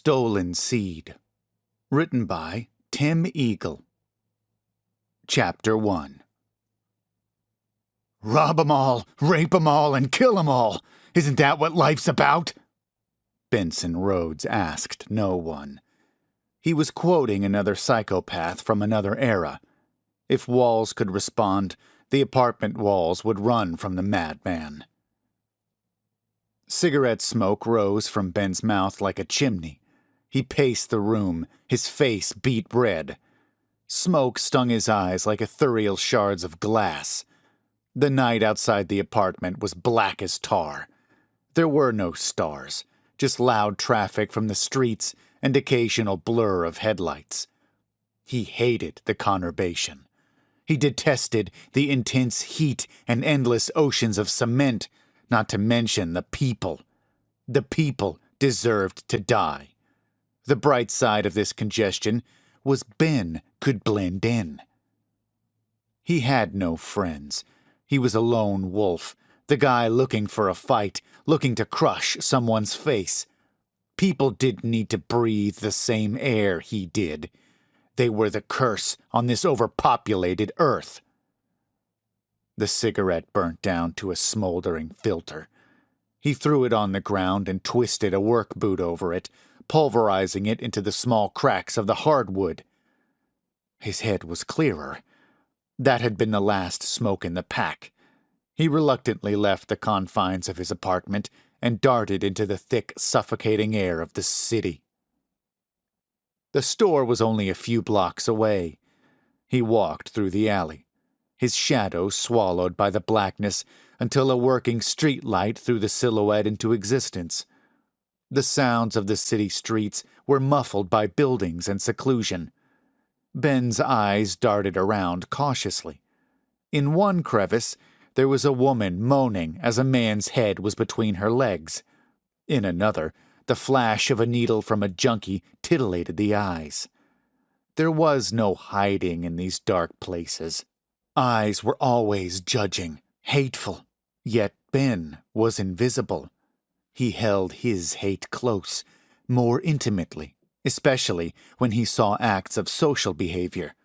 Stolen Seed. Written by Tim Eagle. Chapter 1. "Rob 'em all, rape 'em all, and kill 'em all. Isn't that what life's about?" Benson Rhoades asked no one. He was quoting another psychopath from another era. If walls could respond, the apartment walls would run from the madman. Cigarette smoke rose from Ben's mouth like a chimney. He paced the room, his face beet red. Smoke stung his eyes like ethereal shards of glass. The night outside the apartment was black as tar. There were no stars, just loud traffic from the streets and occasional blur of headlights. He hated the conurbation. He detested the intense heat and endless oceans of cement, not to mention the people. The people deserved to die. The bright side of this congestion was Ben could blend in. He had no friends. He was a lone wolf, the guy looking for a fight, looking to crush someone's face. People didn't need to breathe the same air he did. They were the curse on this overpopulated earth. The cigarette burnt down to a smoldering filter. He threw it on the ground and twisted a work boot over it, pulverizing it into the small cracks of the hardwood. His head was clearer. That had been the last smoke in the pack. He reluctantly left the confines of his apartment and darted into the thick, suffocating air of the city. The store was only a few blocks away. He walked through the alley, his shadow swallowed by the blackness until a working streetlight threw the silhouette into existence. The sounds of the city streets were muffled by buildings and seclusion. Ben's eyes darted around cautiously. In one crevice, there was a woman moaning as a man's head was between her legs. In another, the flash of a needle from a junkie titillated the eyes. There was no hiding in these dark places. Eyes were always judging, hateful, yet Ben was invisible. He held his hate close, more intimately, especially when he saw acts of social behavior.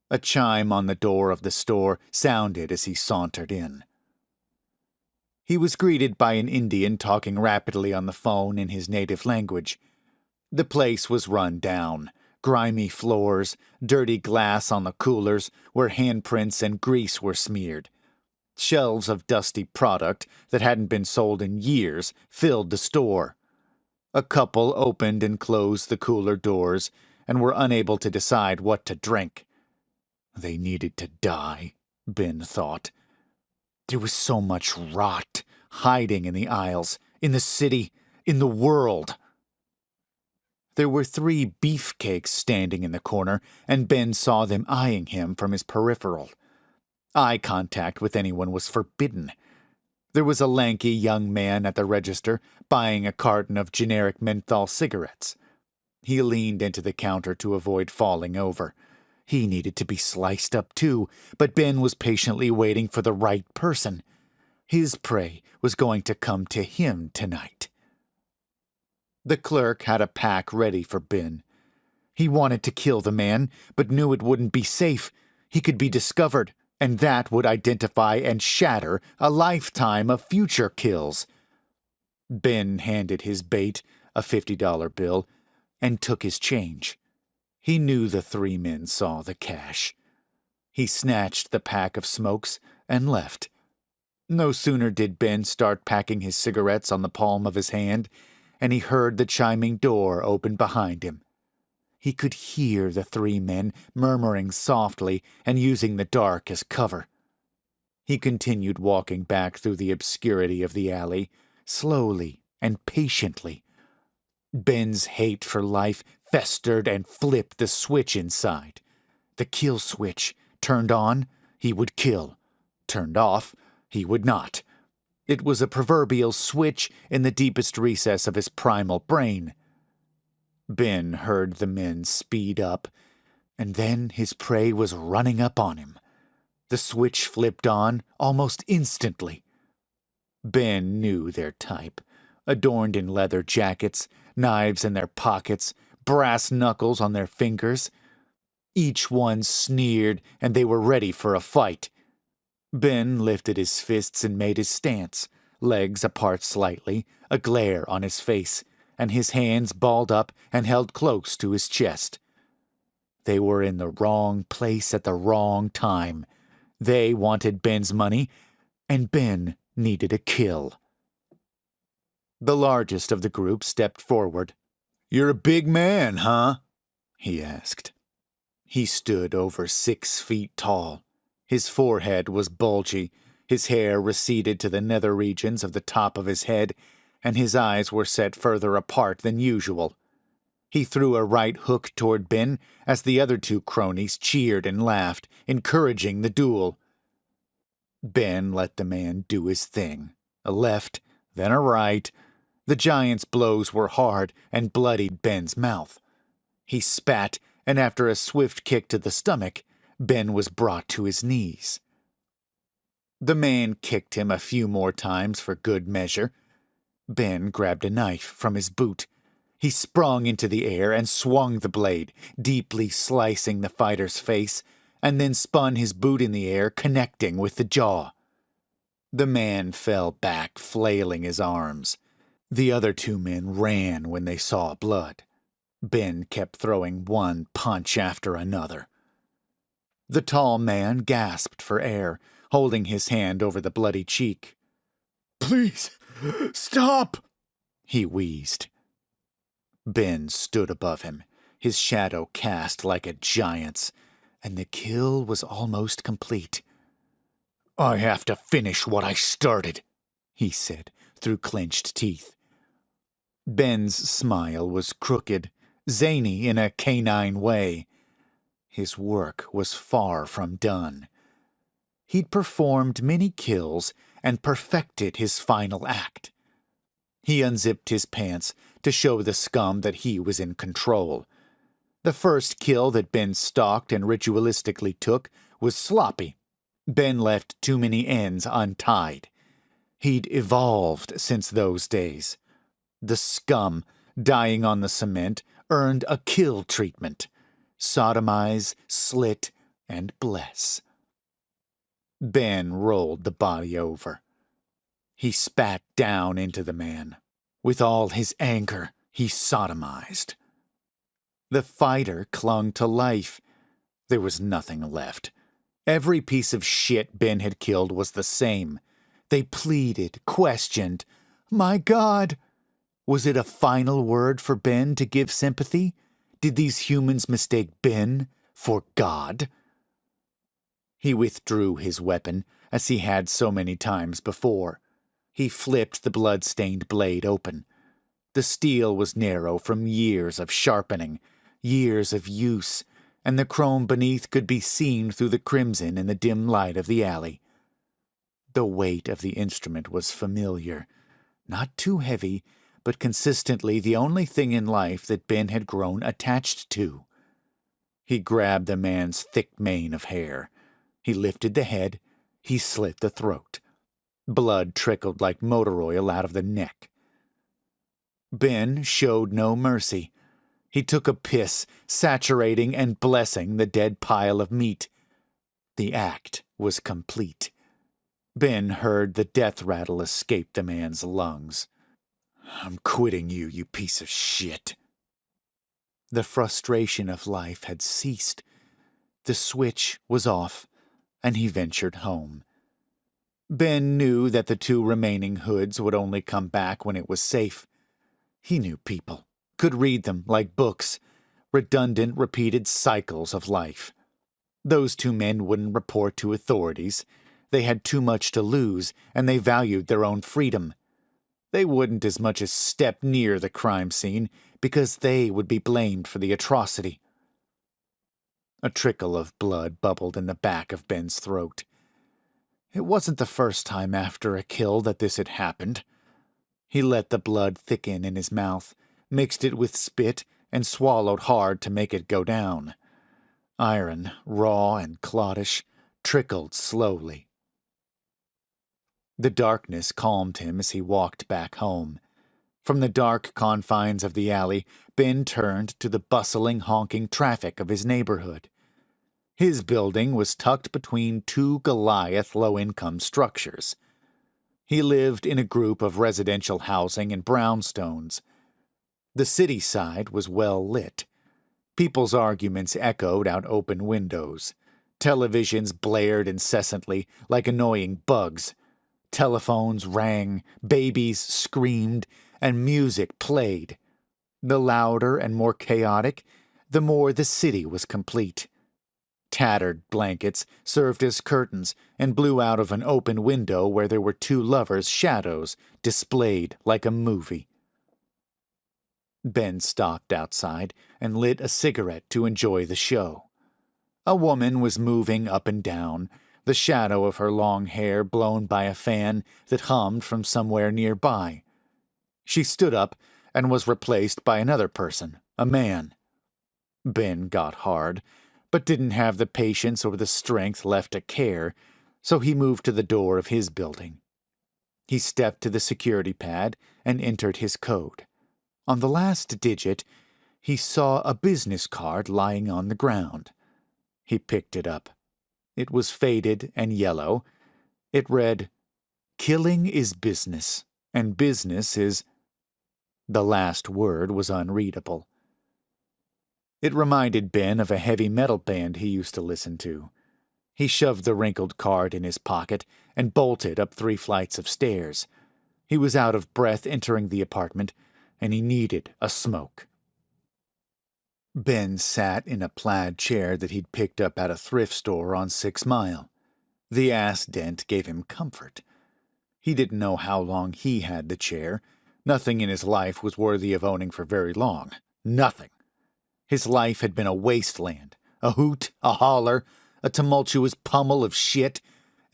A chime on the door of the store sounded as he sauntered in. He was greeted by an Indian talking rapidly on the phone in his native language. The place was run down. Grimy floors, dirty glass on the coolers where handprints and grease were smeared. Shelves of dusty product that hadn't been sold in years filled the store. A couple opened and closed the cooler doors and were unable to decide what to drink. They needed to die, Ben thought. There was so much rot hiding in the aisles, in the city, in the world. There were 3 beefcakes standing in the corner, and Ben saw them eyeing him from his peripheral. Eye contact with anyone was forbidden. There was a lanky young man at the register buying a carton of generic menthol cigarettes. He leaned into the counter to avoid falling over. He needed to be sliced up too, but Ben was patiently waiting for the right person. His prey was going to come to him tonight. The clerk had a pack ready for Ben. He wanted to kill the man, but knew it wouldn't be safe. He could be discovered, and that would identify and shatter a lifetime of future kills. Ben handed his bait, a $50 bill, and took his change. He knew the 3 men saw the cash. He snatched the pack of smokes and left. No sooner did Ben start packing his cigarettes on the palm of his hand, and he heard the chiming door open behind him. He could hear the 3 men murmuring softly and using the dark as cover. He continued walking back through the obscurity of the alley, slowly and patiently. Ben's hate for life festered and flipped the switch inside. The kill switch. Turned on, he would kill. Turned off, he would not. It was a proverbial switch in the deepest recess of his primal brain. Ben heard the men speed up, and then his prey was running up on him. The switch flipped on almost instantly. Ben knew their type, adorned in leather jackets, knives in their pockets, brass knuckles on their fingers. Each one sneered, and they were ready for a fight. Ben lifted his fists and made his stance, legs apart slightly, a glare on his face, and his hands balled up and held close to his chest. They were in the wrong place at the wrong time. They wanted Ben's money, and Ben needed a kill. The largest of the group stepped forward. "You're a big man, huh?" he asked. He stood over 6 feet tall. His forehead was bulgy, his hair receded to the nether regions of the top of his head, and his eyes were set further apart than usual. He threw a right hook toward Ben as the other 2 cronies cheered and laughed, encouraging the duel. Ben let the man do his thing. A left, then a right. The giant's blows were hard and bloodied Ben's mouth. He spat, and after a swift kick to the stomach, Ben was brought to his knees. The man kicked him a few more times for good measure. Ben grabbed a knife from his boot. He sprung into the air and swung the blade, deeply slicing the fighter's face, and then spun his boot in the air, connecting with the jaw. The man fell back, flailing his arms. The other 2 men ran when they saw blood. Ben kept throwing one punch after another. The tall man gasped for air, holding his hand over the bloody cheek. "Please, stop!" he wheezed. Ben stood above him, his shadow cast like a giant's, and the kill was almost complete. "I have to finish what I started," he said through clenched teeth. Ben's smile was crooked, zany in a canine way. His work was far from done. He'd performed many kills and perfected his final act. He unzipped his pants to show the scum that he was in control. The first kill that Ben stalked and ritualistically took was sloppy. Ben left too many ends untied. He'd evolved since those days. The scum, dying on the cement, earned a kill treatment. Sodomize, slit, and bless. Ben rolled the body over. He spat down into the man. With all his anger, he sodomized. The fighter clung to life. There was nothing left. Every piece of shit Ben had killed was the same. They pleaded, questioned. My God! Was it a final word for Ben to give sympathy? Did these humans mistake Ben for God? He withdrew his weapon, as he had so many times before. He flipped the blood-stained blade open. The steel was narrow from years of sharpening, years of use, and the chrome beneath could be seen through the crimson in the dim light of the alley. The weight of the instrument was familiar, not too heavy, but consistently the only thing in life that Ben had grown attached to. He grabbed the man's thick mane of hair. He lifted the head. He slit the throat. Blood trickled like motor oil out of the neck. Ben showed no mercy. He took a piss, saturating and blessing the dead pile of meat. The act was complete. Ben heard the death rattle escape the man's lungs. I'm quitting you, you piece of shit. The frustration of life had ceased. The switch was off, and he ventured home. Ben knew that the 2 remaining hoods would only come back when it was safe. He knew people, could read them like books, redundant, repeated cycles of life. Those 2 men wouldn't report to authorities. They had too much to lose, and they valued their own freedom. They wouldn't as much as step near the crime scene because they would be blamed for the atrocity. A trickle of blood bubbled in the back of Ben's throat. It wasn't the first time after a kill that this had happened. He let the blood thicken in his mouth, mixed it with spit, and swallowed hard to make it go down. Iron, raw and cloddish, trickled slowly. The darkness calmed him as he walked back home. From the dark confines of the alley, Ben turned to the bustling, honking traffic of his neighborhood. His building was tucked between two Goliath low-income structures. He lived in a group of residential housing in brownstones. The city side was well lit. People's arguments echoed out open windows. Televisions blared incessantly like annoying bugs. Telephones rang, babies screamed, and music played. The louder and more chaotic, the more the city was complete. Tattered blankets served as curtains and blew out of an open window where there were two lovers' shadows displayed like a movie. Ben stopped outside and lit a cigarette to enjoy the show. A woman was moving up and down, the shadow of her long hair blown by a fan that hummed from somewhere nearby. She stood up and was replaced by another person, a man. Ben got hard, but didn't have the patience or the strength left to care, so he moved to the door of his building. He stepped to the security pad and entered his code. On the last digit, he saw a business card lying on the ground. He picked it up. It was faded and yellow. It read, "Killing is business, and business is—" The last word was unreadable. It reminded Ben of a heavy metal band he used to listen to. He shoved the wrinkled card in his pocket and bolted up 3 flights of stairs. He was out of breath entering the apartment, and he needed a smoke. Ben sat in a plaid chair that he'd picked up at a thrift store on 6 Mile. The ass dent gave him comfort. He didn't know how long he had the chair. Nothing in his life was worthy of owning for very long. Nothing. His life had been a wasteland, a hoot, a holler, a tumultuous pummel of shit,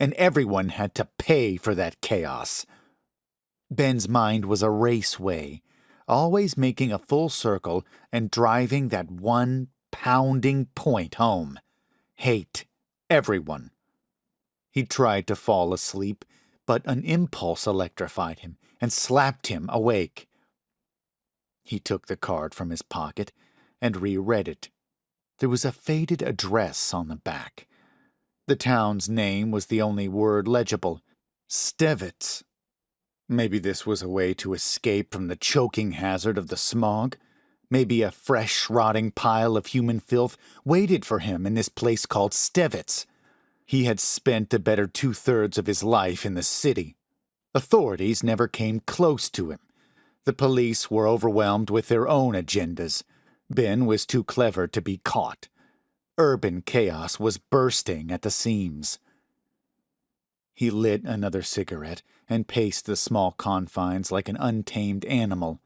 and everyone had to pay for that chaos. Ben's mind was a raceway, always making a full circle and driving that one pounding point home. Hate everyone. He tried to fall asleep, but an impulse electrified him and slapped him awake. He took the card from his pocket and reread it. There was a faded address on the back. The town's name was the only word legible. Stevats. Maybe this was a way to escape from the choking hazard of the smog. Maybe a fresh, rotting pile of human filth waited for him in this place called Stevats. He had spent the better 2/3 of his life in the city. Authorities never came close to him. The police were overwhelmed with their own agendas. Ben was too clever to be caught. Urban chaos was bursting at the seams. He lit another cigarette and paced the small confines like an untamed animal.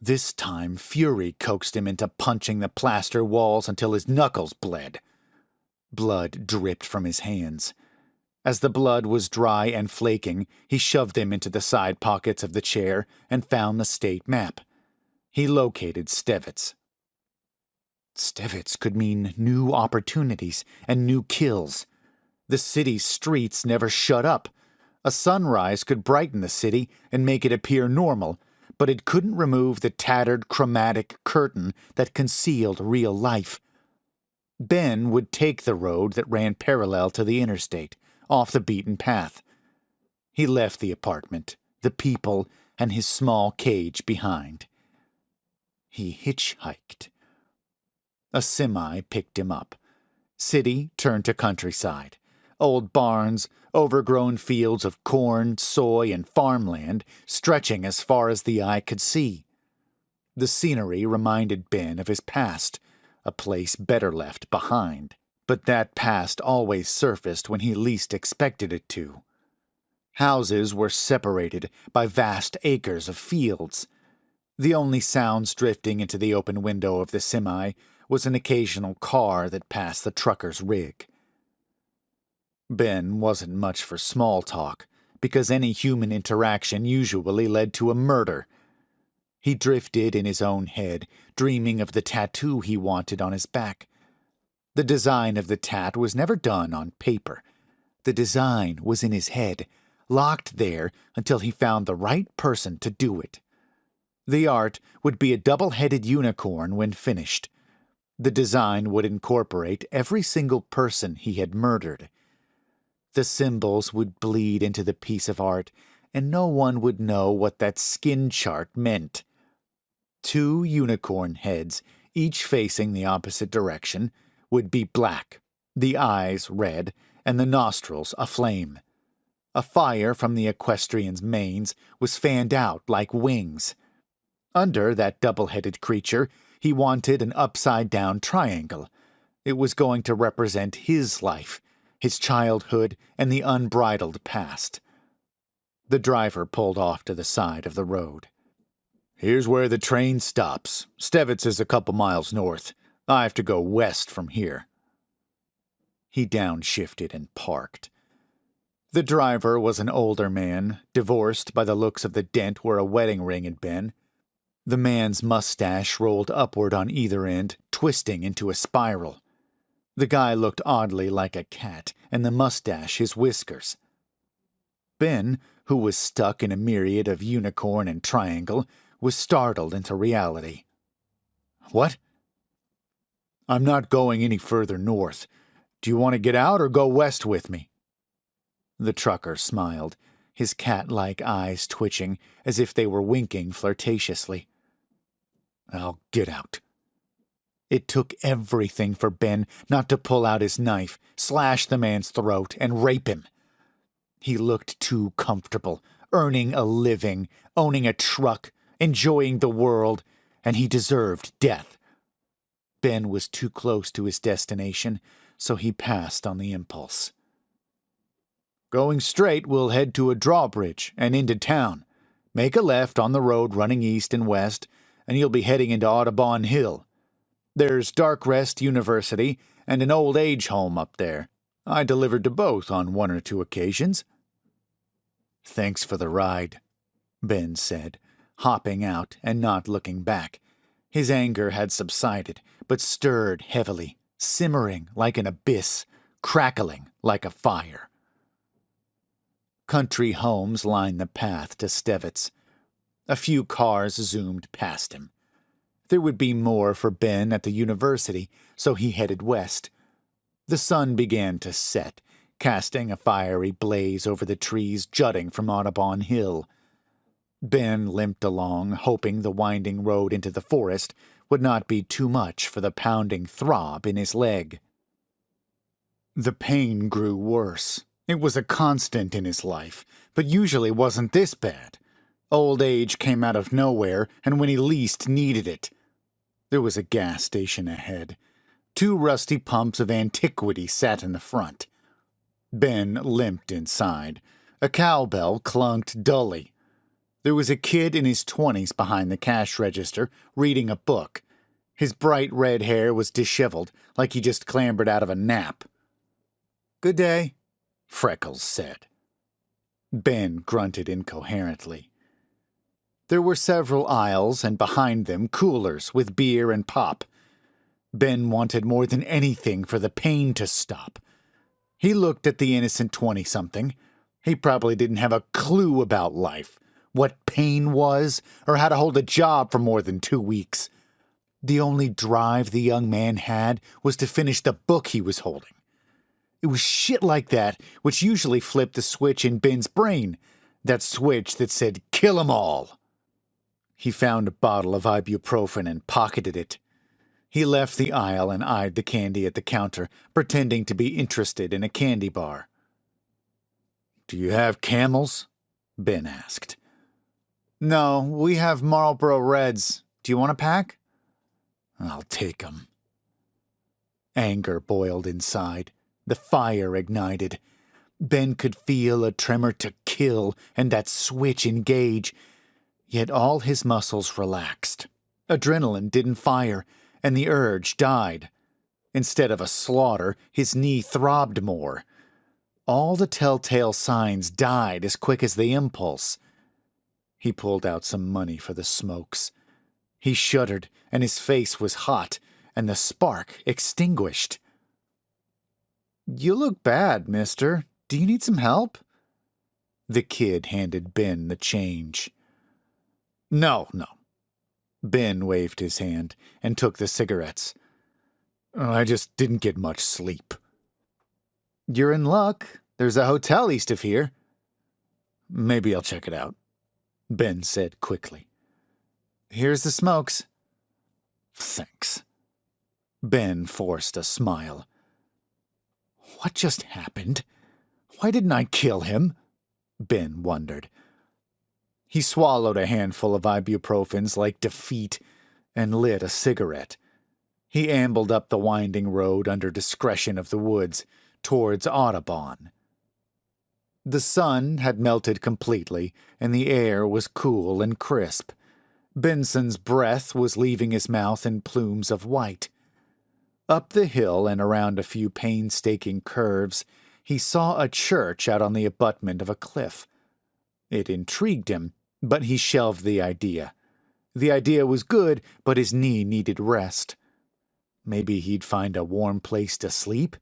This time, fury coaxed him into punching the plaster walls until his knuckles bled. Blood dripped from his hands. As the blood was dry and flaking, he shoved them into the side pockets of the chair and found the state map. He located Stevats. Stevats could mean new opportunities and new kills. The city's streets never shut up. A sunrise could brighten the city and make it appear normal, but it couldn't remove the tattered chromatic curtain that concealed real life. Ben would take the road that ran parallel to the interstate, off the beaten path. He left the apartment, the people, and his small cage behind. He hitchhiked. A semi picked him up. City turned to countryside. Old barns, overgrown fields of corn, soy, and farmland stretching as far as the eye could see. The scenery reminded Ben of his past, a place better left behind. But that past always surfaced when he least expected it to. Houses were separated by vast acres of fields. The only sounds drifting into the open window of the semi was an occasional car that passed the trucker's rig. Ben wasn't much for small talk, because any human interaction usually led to a murder. He drifted in his own head, dreaming of the tattoo he wanted on his back. The design of the tat was never done on paper. The design was in his head, locked there until he found the right person to do it. The art would be a double-headed unicorn when finished. The design would incorporate every single person he had murdered. The symbols would bleed into the piece of art, and no one would know what that skin chart meant. 2 unicorn heads, each facing the opposite direction, would be black, the eyes red, and the nostrils aflame. A fire from the equestrian's manes was fanned out like wings. Under that double-headed creature, he wanted an upside-down triangle. It was going to represent his life, his childhood, and the unbridled past. The driver pulled off to the side of the road. "Here's where the train stops. Stevats is a couple miles north. I have to go west from here." He downshifted and parked. The driver was an older man, divorced by the looks of the dent where a wedding ring had been. The man's mustache rolled upward on either end, twisting into a spiral. The guy looked oddly like a cat, and the mustache his whiskers. Ben, who was stuck in a myriad of unicorn and triangle, was startled into reality. "What?" "I'm not going any further north. Do you want to get out or go west with me?" The trucker smiled, his cat-like eyes twitching as if they were winking flirtatiously. "I'll get out." It took everything for Ben not to pull out his knife, slash the man's throat, and rape him. He looked too comfortable, earning a living, owning a truck, enjoying the world, and he deserved death. Ben was too close to his destination, so he passed on the impulse. "Going straight, we'll head to a drawbridge and into town. Make a left on the road running east and west, and you'll be heading into Audubon Hill. There's Darkrest University and an old age home up there. I delivered to both on 1 or 2 occasions." "Thanks for the ride," Ben said, hopping out and not looking back. His anger had subsided, but stirred heavily, simmering like an abyss, crackling like a fire. Country homes lined the path to Stevats. A few cars zoomed past him. There would be more for Ben at the university, so he headed west. The sun began to set, casting a fiery blaze over the trees jutting from Audubon Hill. Ben limped along, hoping the winding road into the forest would not be too much for the pounding throb in his leg. The pain grew worse. It was a constant in his life, but usually wasn't this bad. Old age came out of nowhere, and when he least needed it. There was a gas station ahead. 2 rusty pumps of antiquity sat in the front. Ben limped inside. A cowbell clunked dully. There was a kid in his 20s behind the cash register, reading a book. His bright red hair was disheveled, like he just clambered out of a nap. "Good day," Freckles said. Ben grunted incoherently. There were several aisles, and behind them coolers with beer and pop. Ben wanted more than anything for the pain to stop. He looked at the innocent 20-something. He probably didn't have a clue about life, what pain was, or how to hold a job for more than 2 weeks. The only drive the young man had was to finish the book he was holding. It was shit like that which usually flipped the switch in Ben's brain, that switch that said, "Kill 'em all." He found a bottle of ibuprofen and pocketed it. He left the aisle and eyed the candy at the counter, pretending to be interested in a candy bar. "Do you have Camels?" Ben asked. "No, we have Marlboro Reds. Do you want a pack?" "I'll take 'em." Anger boiled inside. The fire ignited. Ben could feel a tremor to kill and that switch engage. Yet all his muscles relaxed. Adrenaline didn't fire, and the urge died. Instead of a slaughter, his knee throbbed more. All the telltale signs died as quick as the impulse. He pulled out some money for the smokes. He shuddered, and his face was hot, and the spark extinguished. "You look bad, mister. Do you need some help?" The kid handed Ben the change. No. Ben waved his hand and took the cigarettes. I just didn't get much sleep. You're in luck. There's a hotel east of here. Maybe I'll check it out, Ben said quickly. Here's the smokes. Thanks. Ben forced a smile. What just happened? Why didn't I kill him? Ben wondered. He swallowed a handful of ibuprofens like defeat and lit a cigarette. He ambled up the winding road under discretion of the woods towards Audubon. The sun had melted completely, and the air was cool and crisp. Benson's breath was leaving his mouth in plumes of white. Up the hill and around a few painstaking curves, he saw a church out on the abutment of a cliff. It intrigued him, but he shelved the idea. The idea was good, but his knee needed rest. Maybe he'd find a warm place to sleep?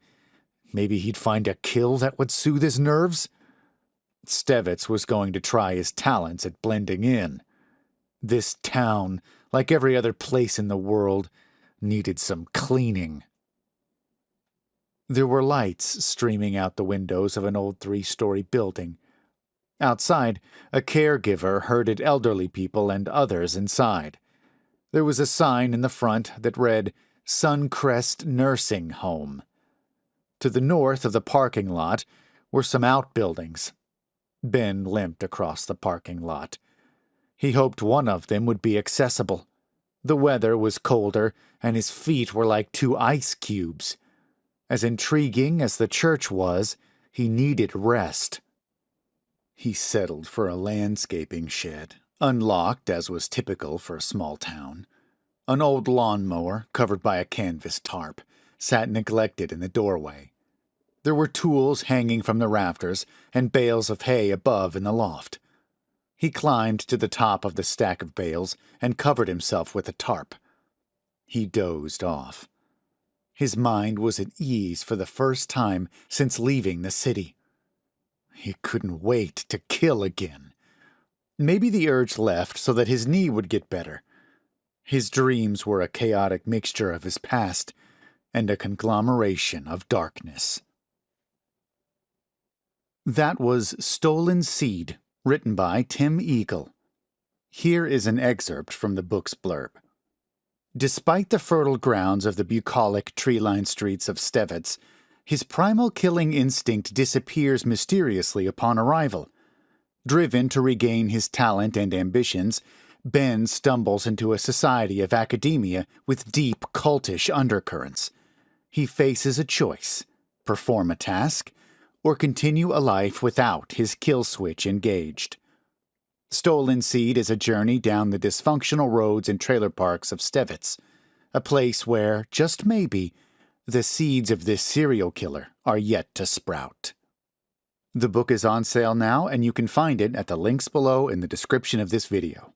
Maybe he'd find a kill that would soothe his nerves? Stevats was going to try his talents at blending in. This town, like every other place in the world, needed some cleaning. There were lights streaming out the windows of an old 3-story building. Outside, a caregiver herded elderly people and others inside. There was a sign in the front that read, Suncrest Nursing Home. To the north of the parking lot were some outbuildings. Ben limped across the parking lot. He hoped one of them would be accessible. The weather was colder, and his feet were like 2 ice cubes. As intriguing as the church was, he needed rest. He settled for a landscaping shed, unlocked as was typical for a small town. An old lawnmower, covered by a canvas tarp, sat neglected in the doorway. There were tools hanging from the rafters and bales of hay above in the loft. He climbed to the top of the stack of bales and covered himself with a tarp. He dozed off. His mind was at ease for the first time since leaving the city. He couldn't wait to kill again. Maybe the urge left so that his knee would get better. His dreams were a chaotic mixture of his past and a conglomeration of darkness. That was Stolen Seed, written by Tim Eagle. Here is an excerpt from the book's blurb. Despite the fertile grounds of the bucolic tree-lined streets of Stevats, his primal killing instinct disappears mysteriously upon arrival. Driven to regain his talent and ambitions, Ben stumbles into a society of academia with deep cultish undercurrents. He faces a choice: perform a task, or continue a life without his kill switch engaged. Stolen Seed is a journey down the dysfunctional roads and trailer parks of Stevats, a place where, just maybe, the seeds of this serial killer are yet to sprout. The book is on sale now, and you can find it at the links below in the description of this video.